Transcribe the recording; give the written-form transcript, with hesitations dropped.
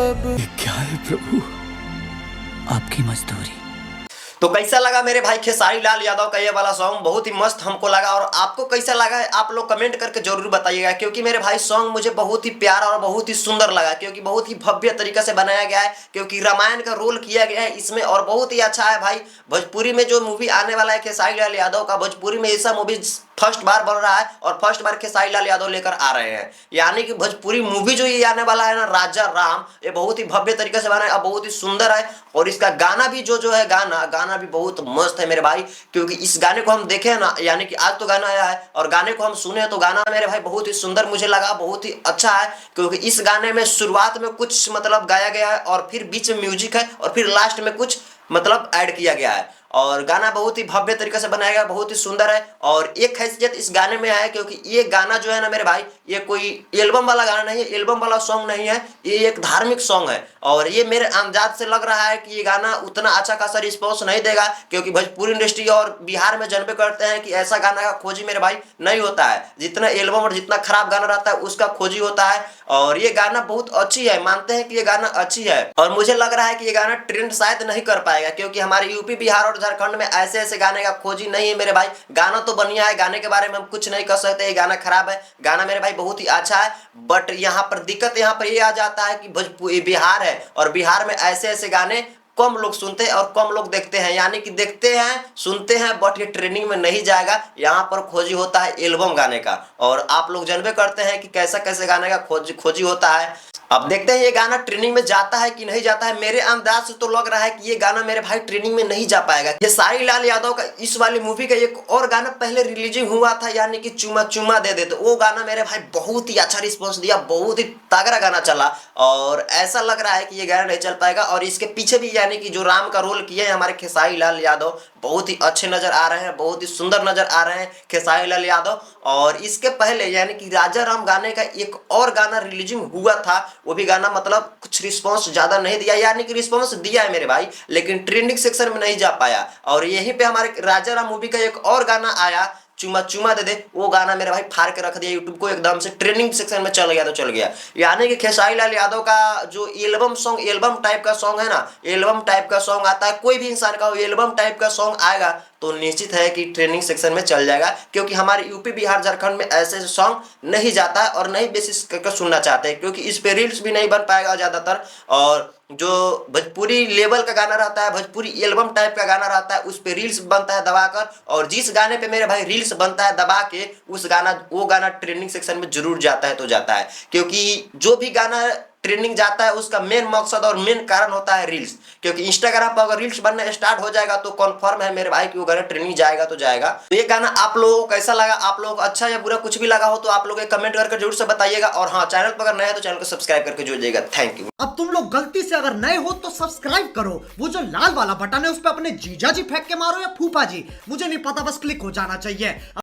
अब ये क्या है प्रभु, आपकी मजदूरी। तो कैसा लगा मेरे भाई खेसारी लाल यादव का ये वाला सॉन्ग? बहुत ही मस्त हमको लगा। और आपको कैसा लगा है आप लोग कमेंट करके जरूर बताइएगा, क्योंकि मेरे भाई सॉन्ग मुझे बहुत ही प्यारा और बहुत ही सुंदर लगा, क्योंकि बहुत ही भव्य तरीके से बनाया गया है, क्योंकि रामायण का रोल किया गया है इसमें और बहुत ही अच्छा है भाई। भोजपुरी में जो मूवी आने वाला है खेसारी लाल यादव का, भोजपुरी में ऐसा मूवी फर्स्ट बार बन रहा है और फर्स्ट बार खेसारी लाल यादव लेकर आ रहे हैं। यानी कि भोजपुरी मूवी जो ये आने वाला है ना, राजा राम, ये बहुत ही भव्य तरीके से बना है और बहुत ही सुंदर है। और इसका गाना भी जो है गाना भी बहुत मस्त है मेरे भाई, क्योंकि इस गाने को हम देखे ना, यानी कि आज तो गाना आया है और गाने को हम सुने तो गाना मेरे भाई बहुत ही सुंदर मुझे लगा, बहुत ही अच्छा है। क्योंकि इस गाने में शुरुआत में कुछ मतलब गाया गया है और फिर बीच में म्यूजिक है और फिर लास्ट में कुछ मतलब ऐड किया गया है। और गाना बहुत ही भव्य तरीके से बनाया गया, बहुत ही सुंदर है। और एक हैसियत इस गाने में है, क्योंकि ये गाना जो है ना मेरे भाई, ये कोई एल्बम वाला गाना नहीं है, एल्बम वाला सॉन्ग नहीं है, ये एक धार्मिक सॉन्ग है। और ये मेरे अंदाज से लग रहा है कि ये गाना उतना अच्छा खासा रिस्पॉन्स नहीं देगा, क्योंकि भोजपुरी इंडस्ट्री और बिहार में जानबे करते हैं कि ऐसा गाना का खोजी मेरे भाई नहीं होता है। जितना एल्बम और जितना खराब गाना रहता है उसका खोजी होता है। और ये गाना बहुत अच्छी है, मानते हैं कि ये गाना अच्छी है। और मुझे लग रहा है कि ये गाना ट्रेंड शायद नहीं कर पाएगा, क्योंकि हमारे यूपी बिहार और झारखंड में ऐसे ऐसे गाने का खोजी नहीं है मेरे भाई। गाना तो बढ़िया है, गाने के बारे में हम कुछ नहीं कर सकते ये गाना खराब है, गाना मेरे भाई बहुत ही अच्छा है। बट यहाँ पर दिक्कत यहाँ पर ये आ जाता है कि भोजपुरी बिहार है और बिहार में ऐसे ऐसे गाने कम लोग सुनते हैं और कम लोग देखते हैं। यानी कि देखते हैं सुनते हैं बट ये ट्रेंडिंग में नहीं जाएगा। यहाँ पर खोजी होता है एल्बम गाने का, और आप लोग जानबे करते हैं कि कैसा कैसे गाने का खोजी होता है। अब देखते हैं ये गाना ट्रेनिंग में जाता है कि नहीं जाता है। मेरे अंदाज से तो लग रहा है कि ये गाना मेरे भाई ट्रेनिंग में नहीं जा पाएगा। खेसारी लाल यादव का इस वाली मूवी का एक और गाना पहले रिलीजिंग हुआ था, यानी कि चुमा चुमा दे दे, तो वो गाना मेरे भाई बहुत ही अच्छा रिस्पॉन्स दिया, बहुत ही तगड़ा गाना चला। और ऐसा लग रहा है कि ये गाना नहीं चल पाएगा। और इसके पीछे भी यानी कि जो राम का रोल किया है हमारे खेसारी लाल यादव, बहुत ही अच्छे नजर आ रहे हैं, बहुत ही सुंदर नजर आ रहे हैं खेसारी लाल यादव। और इसके पहले यानी कि राजा राम गाने का एक और गाना रिलीजिंग हुआ था, वो भी गाना मतलब कुछ रिस्पांस ज्यादा नहीं दिया, यानी कि रिस्पांस दिया है मेरे भाई लेकिन ट्रेंडिंग सेक्शन में नहीं जा पाया। और यहीं पे हमारे राजा राम मूवी का एक और गाना आया, चुमा चुमा दे दे, वो गाना मेरे भाई फाड़ के रख दिया यूट्यूब को, एकदम से ट्रेंडिंग सेक्शन में चल गया तो चल गया। यानी कि खेसारी लाल यादव का जो एल्बम सॉन्ग, एल्बम टाइप का सॉन्ग है ना, एल्बम टाइप का सॉन्ग आता है, कोई भी इंसान का एल्बम टाइप का सॉन्ग आएगा तो निश्चित है कि ट्रेंडिंग सेक्शन में चल जाएगा, क्योंकि हमारे यूपी बिहार झारखंड में ऐसे सॉन्ग नहीं जाता है और नहीं बेसिस करके सुनना चाहते हैं, क्योंकि इस पे रील्स भी नहीं बन पाएगा ज़्यादातर। और जो भोजपुरी लेवल का गाना रहता है, भोजपुरी एल्बम टाइप का गाना रहता है, उस पे रील्स बनता है दबाकर, और जिस गाने पे मेरे भाई रील्स बनता है दबा के, वो गाना ट्रेंडिंग सेक्शन में जरूर जाता है तो जाता है। क्योंकि जो भी गाना ट्रेंडिंग जाता है उसका मेन मकसद और मेन कारण होता है रील्स, क्योंकि इंस्टाग्राम पर अगर रील्स बनना स्टार्ट हो जाएगा तो कन्फर्म है मेरे भाई कि वो गाना ट्रेंडिंग जाएगा तो जाएगा। तो ये गाना आप लोगों को कैसा लगा, आप लोगों को अच्छा या बुरा कुछ भी लगा हो तो आप लोग कमेंट करके जरूर से बताइएगा। और हाँ, चैनल पर अगर नए है तो चैनल को सब्सक्राइब करके जुड़ जाइएगा। Thank you. अब तुम लोग गलती से अगर नए हो तो सब्सक्राइब करो, वो जो लाल वाला बटन है उस पर अपने जीजा जी फेंक के मारो या फूफा जी, मुझे नहीं पता, बस क्लिक हो जाना चाहिए।